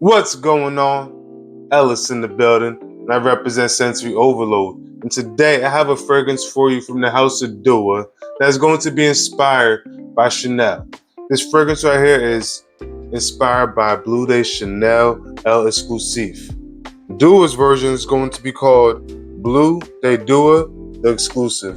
What's going on? Ellis in the building, and I represent Sensory Overload. And today I have a fragrance for you from the House of Dua that's going to be inspired by Chanel. This fragrance right here is inspired by Bleu de Chanel L'Exclusif. Dua's version is going to be called Bleu de Dua, the Exclusive.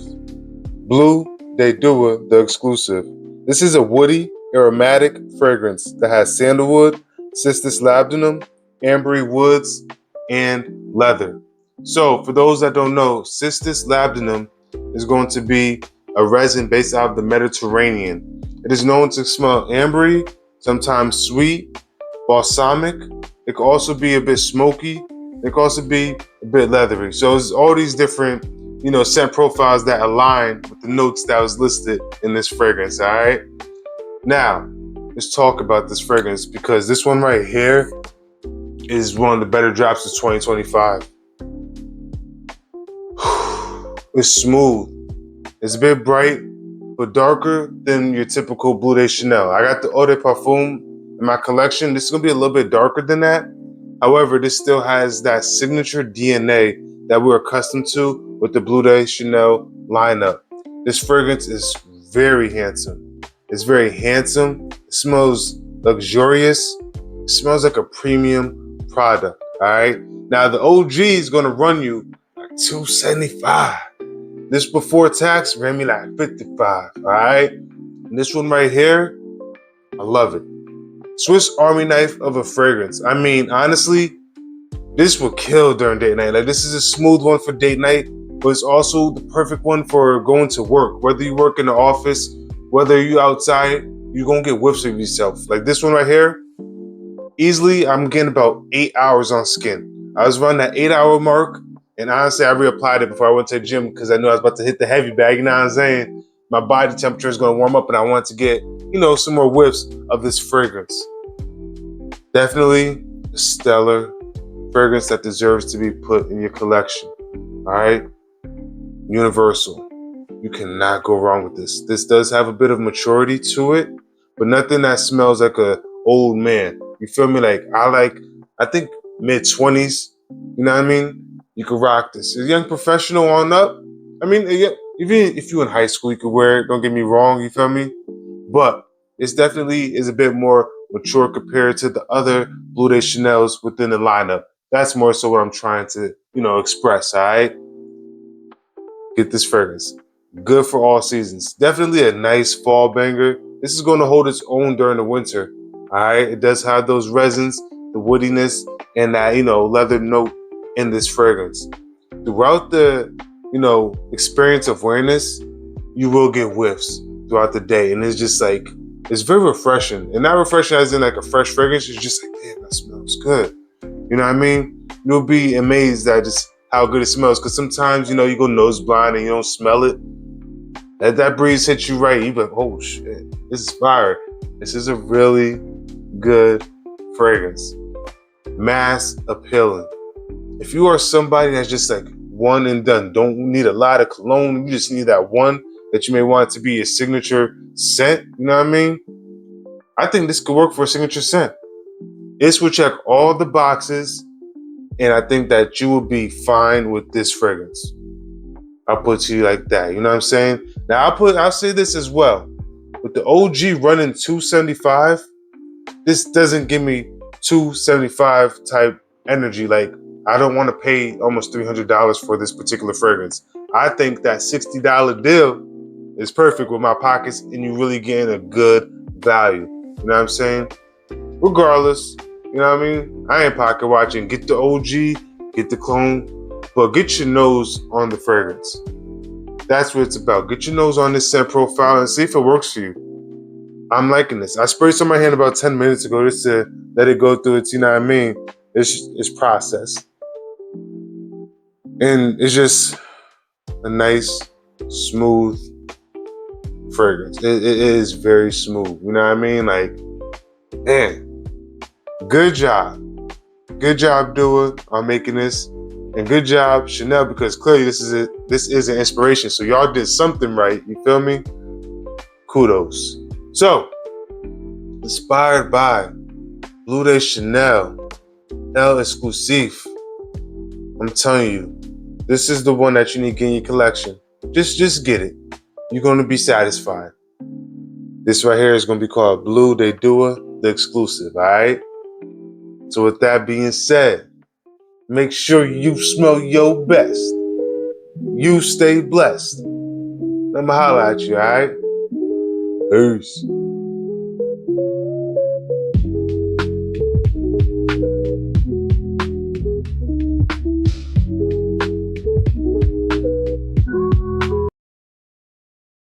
Bleu de Dua, the Exclusive. This is a woody, aromatic fragrance that has sandalwood, cistus labdanum, ambery woods, and leather. So, for those that don't know, cistus labdanum is going to be a resin based out of the Mediterranean. It is known to smell ambery, sometimes sweet, balsamic. It can also be a bit smoky. It can also be a bit leathery. So, it's all these different scent profiles that align with the notes that was listed in this fragrance, all right? Now, let's talk about this fragrance because this one right here is one of the better drops of 2025. It's smooth. It's a bit bright, but darker than your typical Bleu de Chanel. I got the Eau de Parfum in my collection. This is going to be a little bit darker than that. However, this still has that signature DNA that we're accustomed to with the Bleu de Chanel lineup. This fragrance is very handsome. It's very handsome. It smells luxurious. It smells like a premium product. All right. Now the OG is gonna run you like $275. This before tax ran me like $55. All right. And this one right here, I love it. Swiss Army knife of a fragrance. I mean, honestly, this would kill during date night. Like, this is a smooth one for date night, but it's also the perfect one for going to work. Whether you work in the office, whether you outside, you're gonna get whiffs of yourself. Like this one right here, easily I'm getting about 8 hours on skin. I was running that 8 hour mark, and honestly, I reapplied it before I went to the gym because I knew I was about to hit the heavy bag. You know what I'm saying? My body temperature is gonna warm up, and I want to get, some more whiffs of this fragrance. Definitely a stellar fragrance that deserves to be put in your collection. All right, universal. You cannot go wrong with this. This does have a bit of maturity to it, but nothing that smells like a old man. You feel me? I think mid-20s. You know what I mean? You could rock this. A young professional on up. I mean, even if you're in high school, you could wear it. Don't get me wrong. You feel me? But it's definitely is a bit more mature compared to the other Bleu de Chanels within the lineup. That's more so what I'm trying to, express. All right. Get this fragrance. Good for all seasons. Definitely a nice fall banger. This is going to hold its own during the winter. All right. It does have those resins, the woodiness, and that, leather note in this fragrance. Throughout the, experience of wearing this, you will get whiffs throughout the day. And it's just like, it's very refreshing. And not refreshing as in like a fresh fragrance. It's just like, damn, that smells good. You know what I mean? You'll be amazed at just how good it smells. Because sometimes, you go nose blind and you don't smell it. That breeze hits you right. You're like, oh shit, this is fire. This is a really good fragrance. Mass appealing. If you are somebody that's just like one and done, don't need a lot of cologne, you just need that one that you may want to be a signature scent, you know what I mean? I think this could work for a signature scent. This will check all the boxes, and I think that you will be fine with this fragrance. I'll put to you like that, you know what I'm saying? Now I'll say this as well. With the OG running 275, this doesn't give me 275 type energy. Like, I don't want to pay almost $300 for this particular fragrance. I think that $60 deal is perfect with my pockets, and you really getting a good value. You know what I'm saying? Regardless, you know what I mean? I ain't pocket watching. Get the OG, get the clone, but get your nose on the fragrance. That's what it's about. Get your nose on this scent profile and see if it works for you. I'm liking this. I sprayed some on my hand about 10 minutes ago just to let it go through its, you know what I mean? It's process. And it's just a nice, smooth fragrance. It is very smooth. You know what I mean? Like, man, good job. Good job, Dua, on making this. And good job, Chanel, because clearly this is an inspiration. So y'all did something right. You feel me? Kudos. So, inspired by Bleu de Chanel Exclusif. I'm telling you, this is the one that you need to get in your collection. Just get it. You're gonna be satisfied. This right here is gonna be called Bleu de Dua, the exclusive. All right. So with that being said, make sure you smell your best. You stay blessed. I'ma holla at you. All right. Peace.